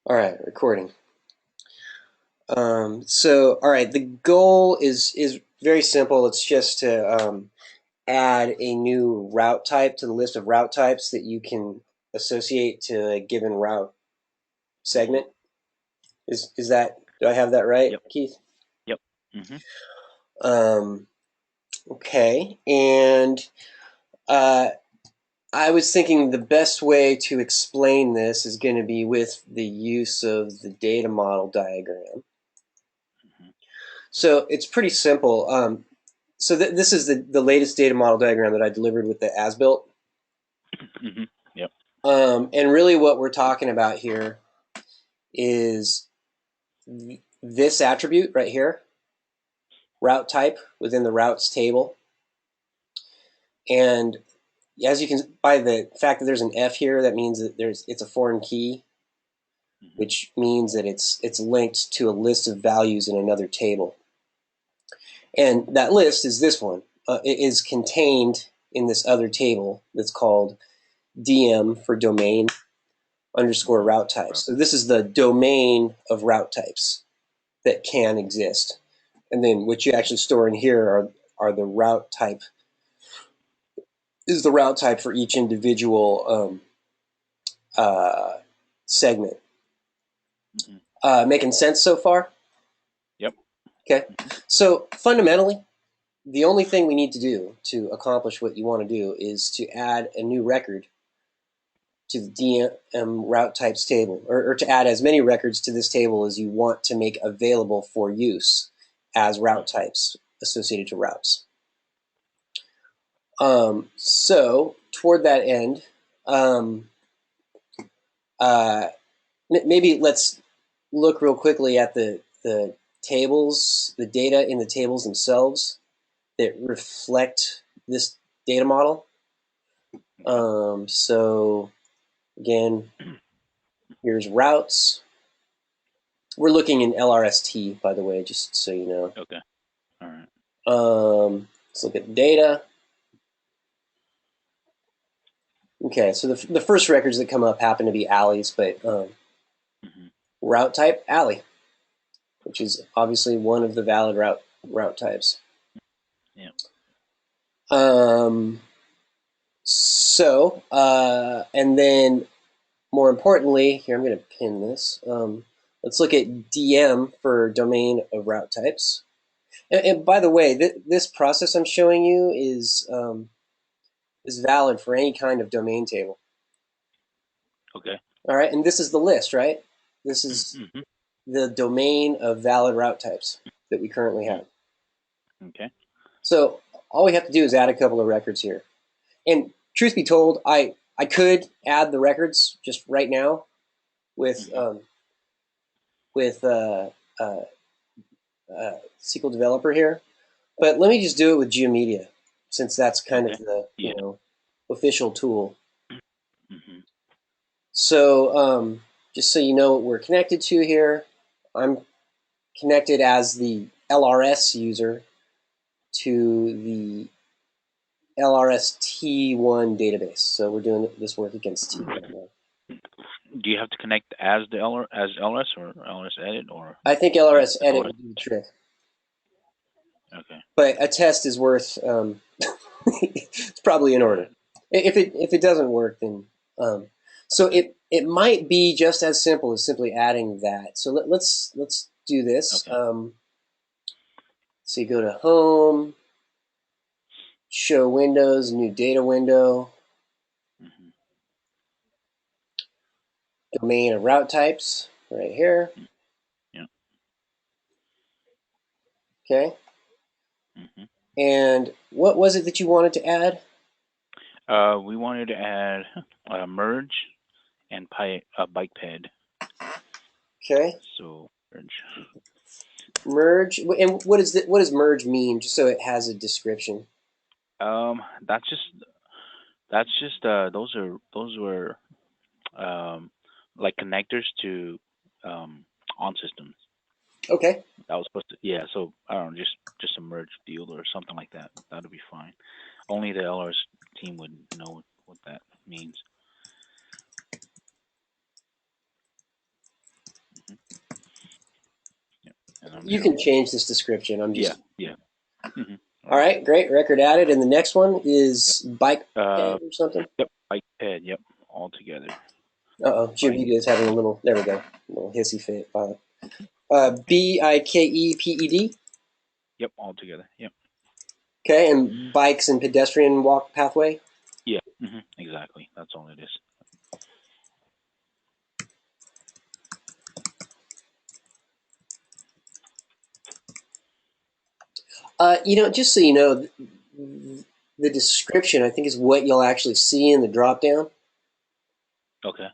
All right, recording. All right, the goal is very simple. It's just to add a new route type to the list of route types that you can associate to a given route Hmm. segment. Is that, do I have that right, Yep. Keith? Yep. Hmm. Um, okay, and uh, I was thinking the best way to explain this is going to be with the use of the data model diagram. Hmm. So it's pretty simple. So this is the latest data model diagram that I delivered with the as-built. Hmm. Yep. And really what we're talking about here is this attribute right here, route type within the routes table. And as you can, by the fact that there's an F here, that means that it's a foreign key, Hmm. which means that it's linked to a list of values in another table. And that list is this one. It is contained in this other table that's called DM for domain underscore Hmm. route types. So this is the domain of route types that can exist. And then what you actually store in here are the route type, is the route type for each individual uh, segment. Hmm. Making sense so far? Yep. Okay. Hmm. So fundamentally, the only thing we need to do to accomplish what you want to do is to add a new record to the DM route types table, or to add as many records to this table as you want to make available for use as route Hmm. types associated to routes. So toward that end, um, uh, maybe let's look real quickly at the tables, the data in the tables themselves that reflect this data model. Okay. So again, here's routes. We're looking in LRST, by the way, just so you know. Okay. All right. Let's look at data. Okay, so the first records that come up happen to be alleys, but Hmm. route type alley, which is obviously one of the valid route types. Yep. Um, and then more importantly, here I'm going to pin this. Let's look at DM for domain of route types. And by the way, this process I'm showing you is valid for any kind of domain table. Okay. All right, and this is the list, right? This is Hmm. the domain of valid route types that we currently have. Okay. So all we have to do is add a couple of records here. And truth be told, I could add the records just right now with Hmm. with SQL Developer here, but let me just do it with GeoMedia since that's kind of Okay. the Yeah. official tool. Hmm. So just so you know what we're connected to here, I'm connected as the LRS user to the LRS T1 database. So we're doing this work against T1 right now. Do you have to connect as the LRS or LRS edit or I think just LRS edit LRS? would do the trick, Okay. but a test is worth. It's probably in All order. right. If it doesn't work, then so Okay. it might be just as simple as simply adding that. So let's do this. Okay. So you go to Home, Show Windows, New Data Window, Hmm. Domain of Route Types, right here. Yeah. Okay. Hmm. And what was it that you wanted to add? We wanted to add merge and bike ped. Okay. So merge. Merge. And what does merge mean? Just so it has a description. That's just those were um like connectors to on systems. Okay. That was supposed to, yeah. So I don't know, just a merge deal or something like that. That'd be fine. Only the LRS team would know what that means. and I'm You sure. can change this description. I'm Yeah, just yeah. All all right. right. Great record added, and the next one Yep. is bike Uh, ped or something. yep. Bike ped. Yep. All together. Uh-oh, Jim Bike. is having a little. There we go. A little hissy fit. Bikeped. Yep. All together. Yep. Okay, and bikes and pedestrian walk pathway. Yeah. Exactly. That's all it is. Just so you know, the description I think is what you'll actually see in the dropdown, Okay.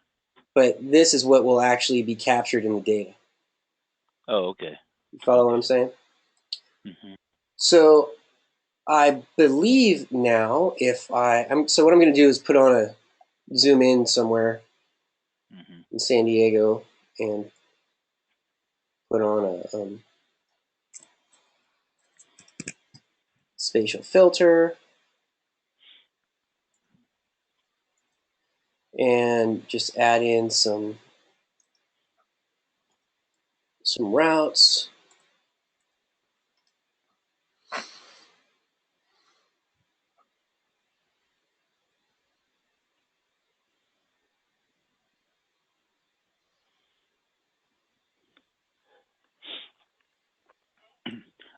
but this is what will actually be captured in the data. Oh, okay. You follow what Okay. I'm saying? Mhm. So I believe now, if so what I'm going to do is put on a zoom in somewhere Mhm. in San Diego and put on a spatial filter and just add in some routes.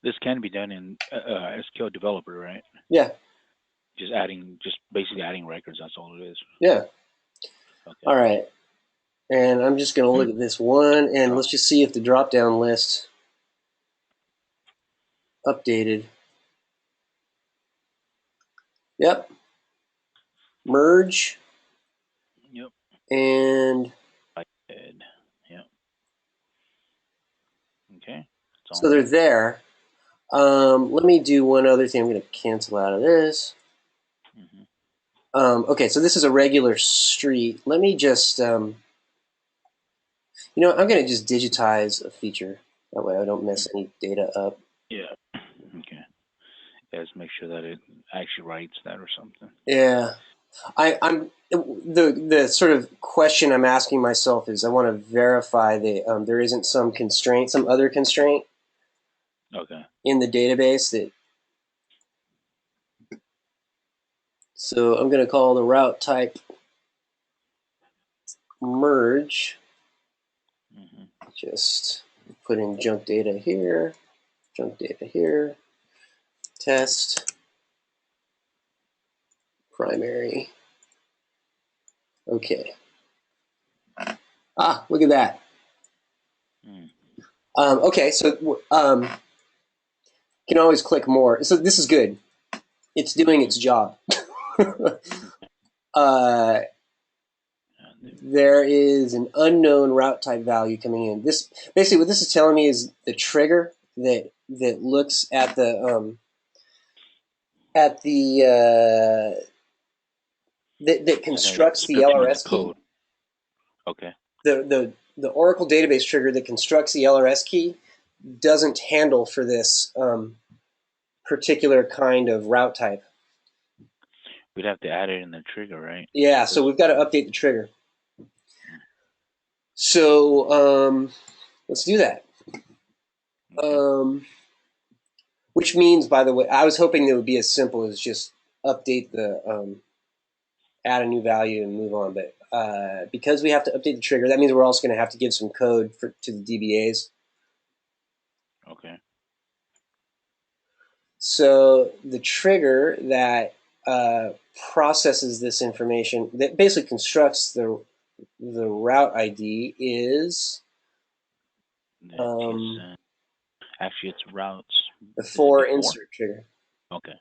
This can be done in SQL Developer, right? Yeah, Just basically adding records. That's all it is. yeah. Okay. All right. And I'm just going to look at this one, and let's just see if the drop-down list updated. Yep. Merge Yep. and Bike ped. Yep. Okay. It's all so they're there. there. Let me do one other thing. I'm going to cancel out of this. Mhm. Okay, so this is a regular street. Let me just, I'm going to just digitize a feature. That way I don't mess any data up. Yeah. Okay. Yeah, let's make sure that it actually writes that or something. Yeah, I'm the sort of question I'm asking myself is I want to verify that there isn't some constraint, some other constraint Okay. in the database that. So I'm going to call the route type merge. Mhm. Just put in junk data here, test, primary. Okay. Look at that. Mm. Okay, so can always click more. So this is good. It's doing Mhm. its job. uh, there is an unknown route type value coming in. This basically what this is telling me is the trigger that looks at the that And then constructs the description of the LRS key. code. Okay. The Oracle database trigger that constructs the LRS key doesn't handle for this particular kind of route type. We'd have to add it in the trigger, right? Yeah, so Because we've got to update the trigger. So let's do that. okay. Um, which means, by the way, I was hoping it would be as simple as just update add a new value and move on. But because we have to update the trigger, that means we're also going to have to give some code to the DBAs. Okay. So the trigger that processes this information, that basically constructs the route ID, is That is actually it's routes. the Is it for before? insert trigger. Okay.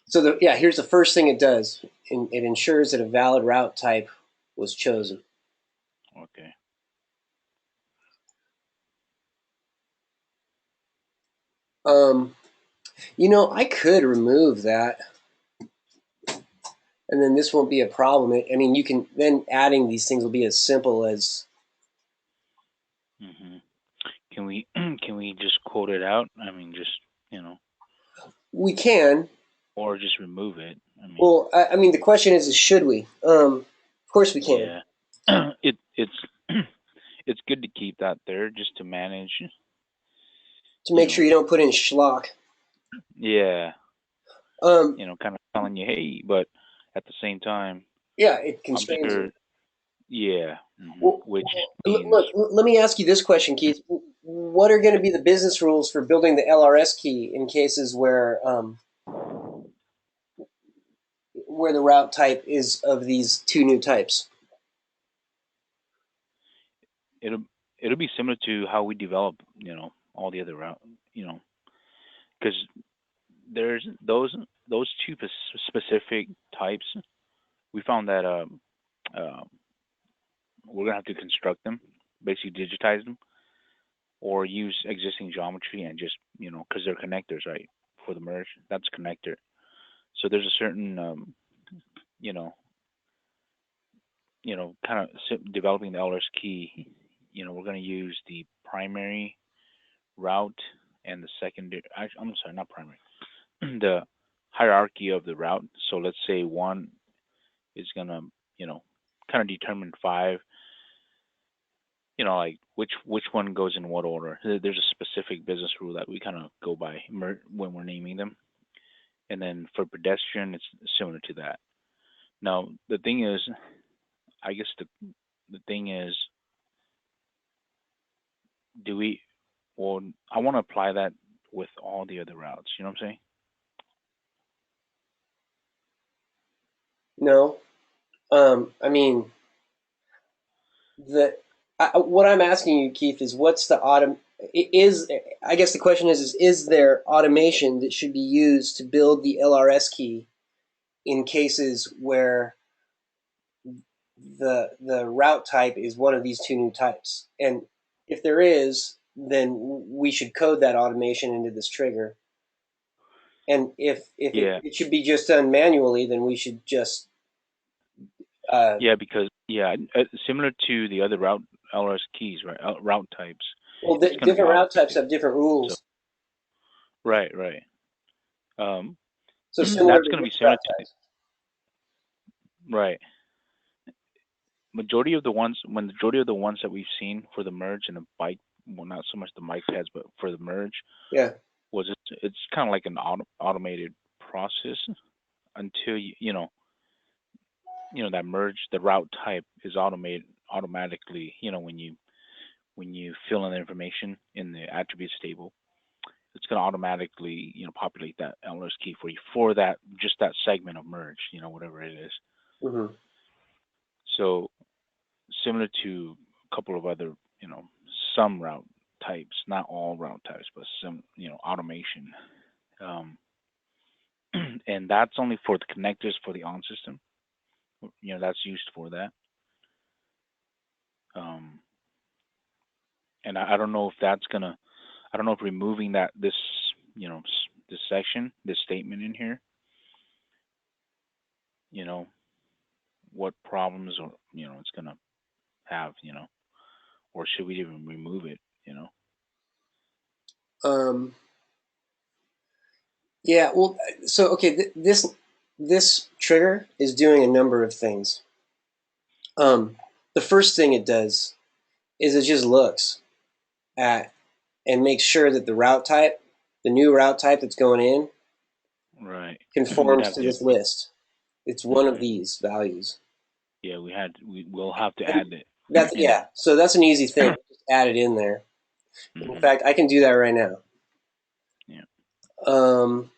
So here's the first thing it does. It ensures that a valid route type was chosen. Okay. Um, I could remove that, and then this won't be a problem. I mean, you can then adding these things will be as simple as Mhm. Can we can we just quote it out? I mean, just we can. or just remove it. I mean, Well, I mean, the question is should we? Of course we can. yeah. It's it's good to keep that there just to manage. to you make sure know, you don't put in schlock. yeah, Um, kind of telling you, hey, but at the same time, yeah, it I'm constrains you. sure, yeah, Well, which means, look, let me ask you this question, Keith. What are going to be the business rules for building the LRS key in cases where the route type is of these two new types? it'll it'll be similar to how we develop, all the other route, you know, because there's those two specific types. We found that uh, we're gonna have to construct them, basically digitize them, or use existing geometry and just because they're connectors, right? For the merge, that's connector. So there's a certain you know kind of developing the LRS key. We're gonna use the primary route and the secondary. I'm sorry, not primary. The hierarchy of the route. So let's say one is gonna, you know, kind of determine five. Like which one goes in what order. There's a specific business rule that we kind of go by when we're naming them. And then for pedestrian, it's similar to that. Now the thing is, I guess the thing is, do we? Well, I want to apply that with all the other routes. You know what I'm saying? No. I mean, what I'm asking you, Keith, is what's the is I guess the question is there automation that should be used to build the LRS key in cases where the route type is one of these two new types? And if there is, then we should code that automation into this trigger. And if Yeah, it should be just done manually, then we should just yeah, because similar to the other route LRS keys, right? Route types, well, it's going to be different route types automated. have different So rules. right, right. Um, So similar that's to going to be this similar route to type. right. Majority of the ones that we've seen for the merge and the bike, well, not so much the bike pads, but for the merge, Yeah. was it's kind of like an automated process until that merge, the route type is automated automatically. When you fill in the information in the attributes table, it's going to automatically populate that LRS key for you for that just that segment of merge, whatever it is. Hmm. So similar to a couple of other, some route types, not all route types, but some, automation. Um, and that's only for the connectors for the on system. That's used for that. Um, and I don't know if that's gonna, I don't know if removing this section, this statement in here, you know, what problems or it's gonna have, or should we even remove it? Um, yeah. Well, so okay, this trigger is doing a number of things. The first thing it does is it just looks at and makes sure that the new route type that's going in, Right. We'd conforms have to to. this list. It's one of Hmm. these values. Yeah, we'll have to And add it that's in. yeah. So that's an easy thing. Just add it in there. In Hmm. fact, I can do that right now. Yeah. Um,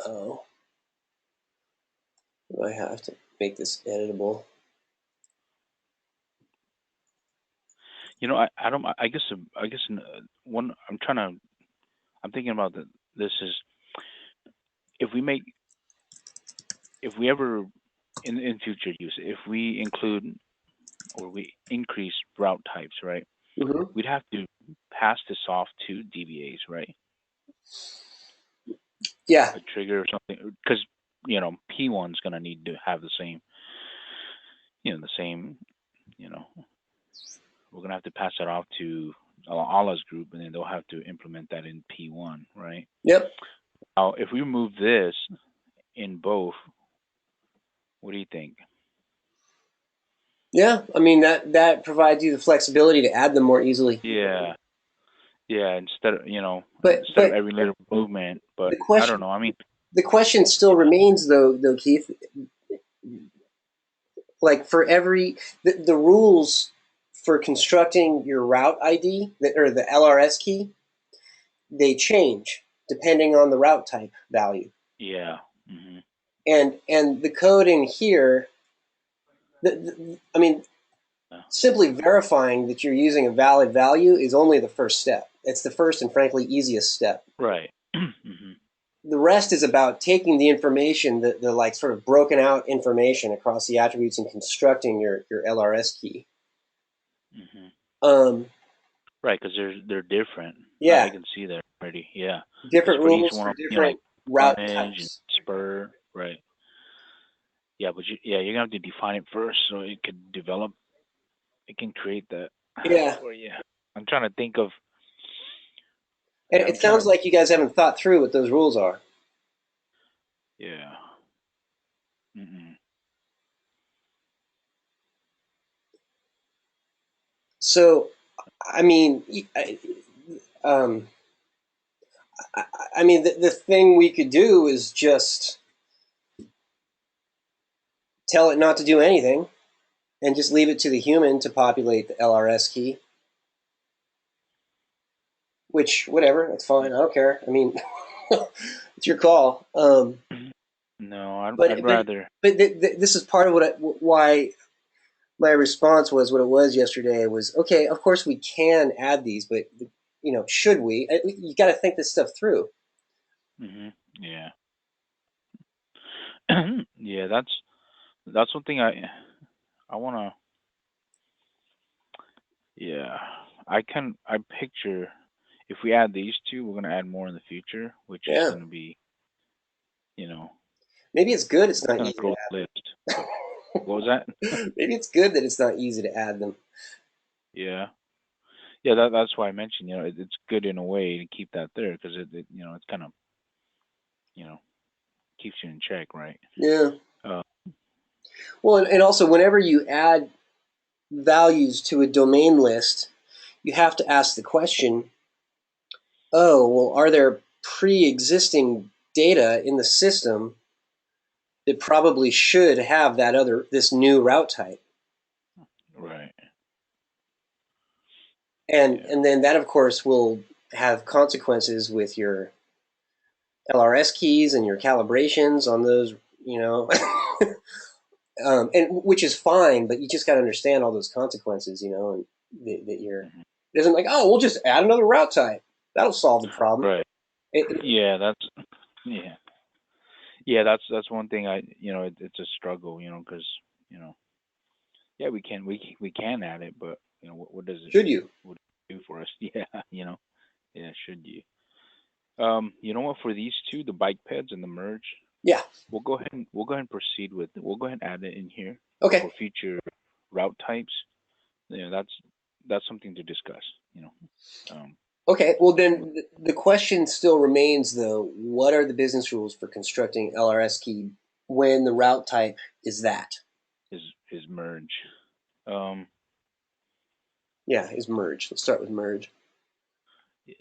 oh, I have to make this editable. I don't. I guess one. I'm thinking about this is if we make if we ever in future use if we include or we increase route types, right? Hmm. We'd have to pass this off to DBAs, right? Yeah, A trigger or something, because P1's gonna need to have the same, you know, we're gonna have to pass that off to Allah's group, and then they'll have to implement that in P1, right? yep, Now, if we remove this in both, what do you think? yeah. I mean that provides you the flexibility to add them more easily. Yeah, Yeah, But instead of every little movement. the But I don't question know. I mean, the question still yeah, remains though Keith, like for the rules for constructing your route ID or the LRS key, they change depending on the route type value. yeah, hmm And the code in here, I mean, yeah. simply verifying that you're using a valid value is only the first step. It's the first and frankly easiest step. Right. hmm The rest is about taking the information, the like sort of broken out information across the attributes and constructing your LRS key. hmm Um, Right, because they're different. I yeah, can see that already. Yeah, because different for each rules one for of like different route frontage and types. spur, right? Yeah, but you're gonna have to define it first so it could develop. It can create that Yeah, for you. I'm trying to think of. and Yeah, it I'm trying sounds to. like you guys haven't thought through what those rules are. Yeah. Mm-mm. So, I mean, um, I mean, the thing we could do is just tell it not to do anything and just leave it to the human to populate the LRS key. Which, whatever, that's fine. I don't care. I mean, it's your call. No, But I'd but rather. but this is part of why my response was what it was yesterday. Was okay. Of course, we can add these, but should we? You got to think this stuff through. Yeah. Yeah, that's something I wanna. Yeah, I picture if we add these two, we're gonna add more in the future, which is Yeah, gonna be, you know, maybe it's good. It's it's not gonna easy to grow the list. But what was that? add. Maybe it's good that it's not easy to add them. Yeah, yeah. That's why I mentioned, it's good in a way to keep that there because it's kind of, you know, keeps you in check, right? Yeah. Uh, Well, and also whenever you add values to a domain list, you have to ask the question, oh, well, are there pre-existing data in the system that probably should have this new route type? right. And Yeah. then that, of course, will have consequences with your LRS keys and your calibrations on those, you know, and which is fine, but you just got to understand all those consequences, and that you're. hmm It isn't like, oh, we'll just add another route type. That'll solve the problem. Right. Yeah. Yeah. Yeah. That's one thing it's a struggle, because you know yeah, we can add it, but what does it Should you? what does it do for us? Yeah, yeah, should you? You know what? For these two, the bike pads and the merge, Yeah. we'll go ahead and proceed with it. We'll go ahead and add it in here Okay. for future route types. That's something to discuss. You know, um, Okay. Well, then the question still remains, though. What are the business rules for constructing LRS key when the route type is that? is merge. Um, Yeah, is merge. Let's start with merge. yeah.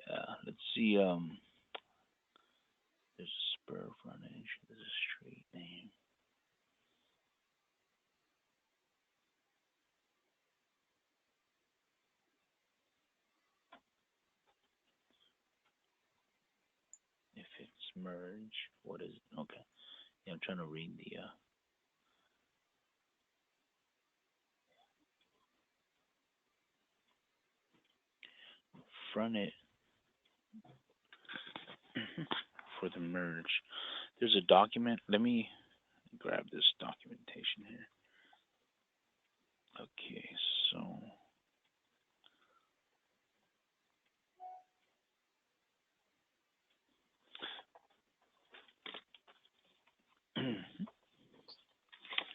Let's see. There's a spur frontage. There's a street name. If it's merge, what is it? Okay. Yeah, I'm trying to read the frontage for the merge. There's a document. Let me grab this documentation here. Okay, so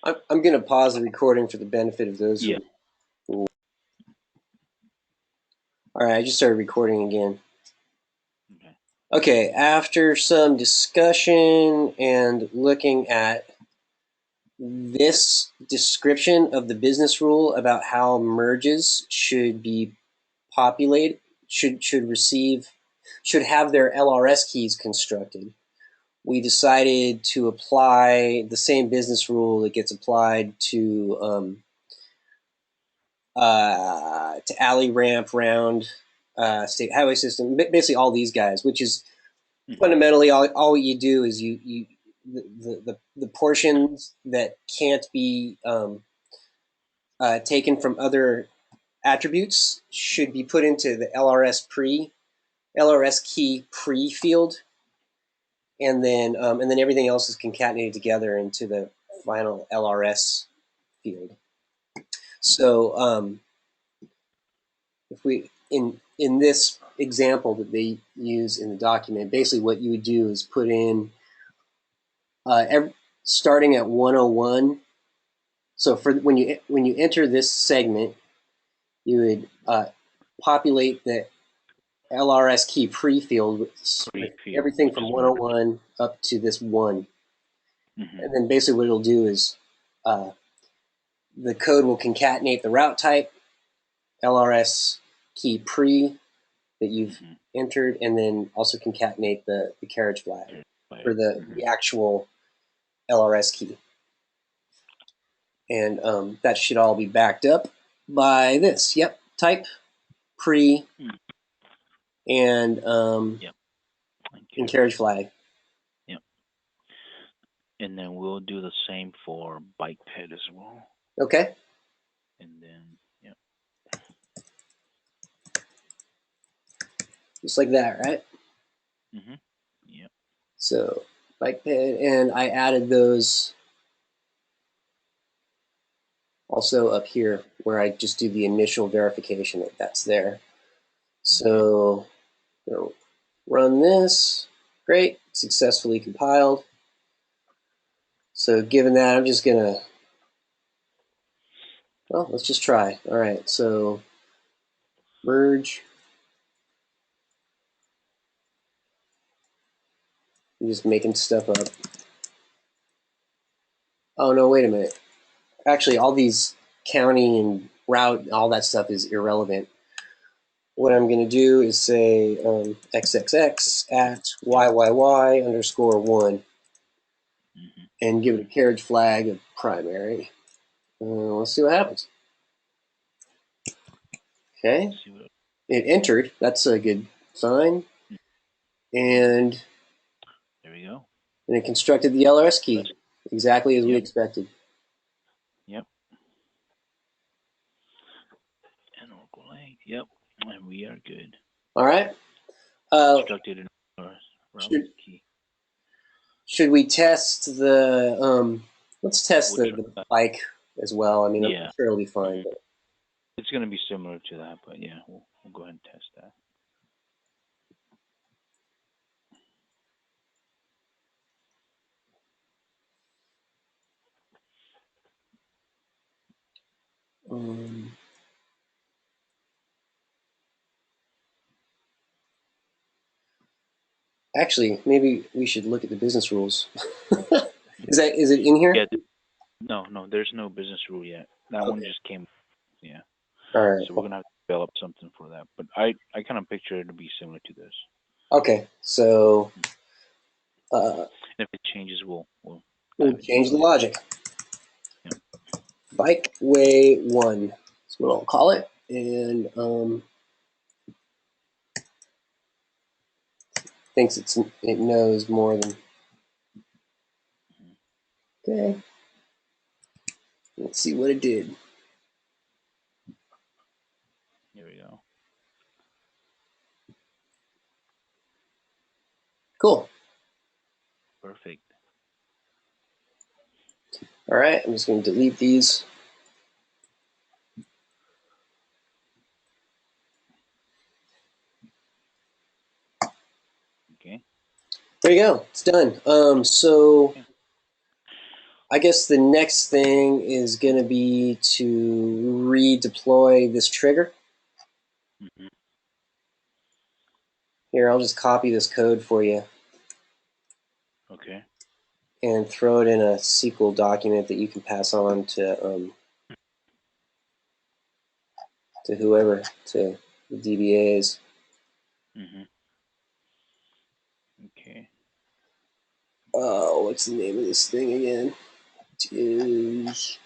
I'm going to pause the recording for the benefit of those yeah. who. All right, I just started recording again. Okay. Okay, after some discussion and looking at this description of the business rule about how merges should be populated, should have their LRS keys constructed. We decided to apply the same business rule that gets applied to alley, ramp, round, state highway system, basically all these guys, which is fundamentally all you do is the portions that can't be taken from other attributes should be put into the LRS key pre field, and then everything else is concatenated together into the final LRS field. So if we in this example that they use in the document, basically what you would do is put in starting at 101. So for when you enter this segment, you would populate the LRS key pre-field with everything from 101 up to this 1. And then basically what it'll do is the code will concatenate the route type, LRS key pre that you've entered, and then also concatenate the carriage flag for the actual LRS key. And that should all be backed up by this. Yep, type, pre, and carriage flag. Yep. And then we'll do the same for bike ped as well. Okay. And then, yep. Just like that, right? Yep. So bike ped, and I added those also up here where I just do the initial verification that that's there. So run this. Great, successfully compiled. So given that, I'm just gonna, well, let's just try. All right, so merge. I'm just making stuff up. Oh no, wait a minute. Actually, all these county and route, all that stuff is irrelevant. What I'm going to do is say xxx at yyy underscore 1 and give it a carriage flag of primary. Let's see what happens. Okay, it entered. That's a good sign. And there we go. And it constructed the LRS key exactly as we expected. Yep. And oracle length. Yep. And we are good. All right. Constructed an route key. Should we test the? Let's test the bike as well. I mean, I'm sure it'll be fine. But it's going to be similar to that, but yeah, we'll go ahead and test that. Actually, maybe we should look at the business rules. Is it in here? Yeah. No, there's no business rule yet. That one just came. Yeah. All right. So we're gonna have to develop something for that. But I kind of picture it to be similar to this. Okay. So. And if it changes, we'll change the logic. Yeah. Bikeway 1. That's what I'll call it. And thinks it knows more than. Okay. Let's see what it did. Here we go. Cool. Perfect. All right, I'm just going to delete these. Okay. There you go. It's done. So I guess the next thing is going to be to redeploy this trigger. Here, I'll just copy this code for you. Okay. And throw it in a SQL document that you can pass on to whoever, to the DBAs. Mhm. Okay. Oh, what's the name of this thing again? It is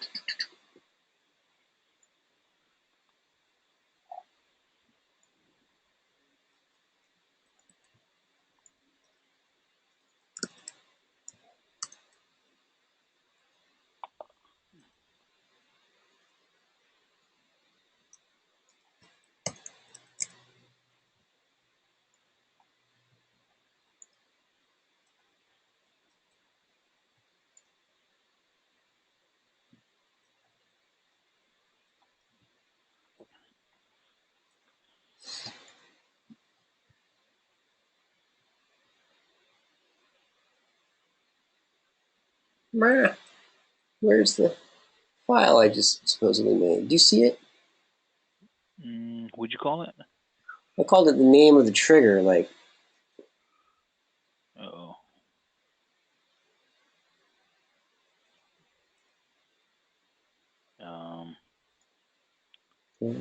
where's the file I just supposedly made? Do you see it? Would you call it? I called it the name of the trigger. Like, Oh.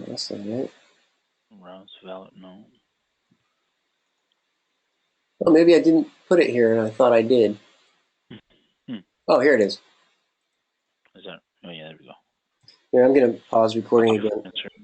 that's not it. Rounds valid. No. Oh, maybe I didn't put it here, and I thought I did. Hmm. Oh, here it is. Is that? Oh yeah, there we go. Here, I'm gonna pause recording again. That's right.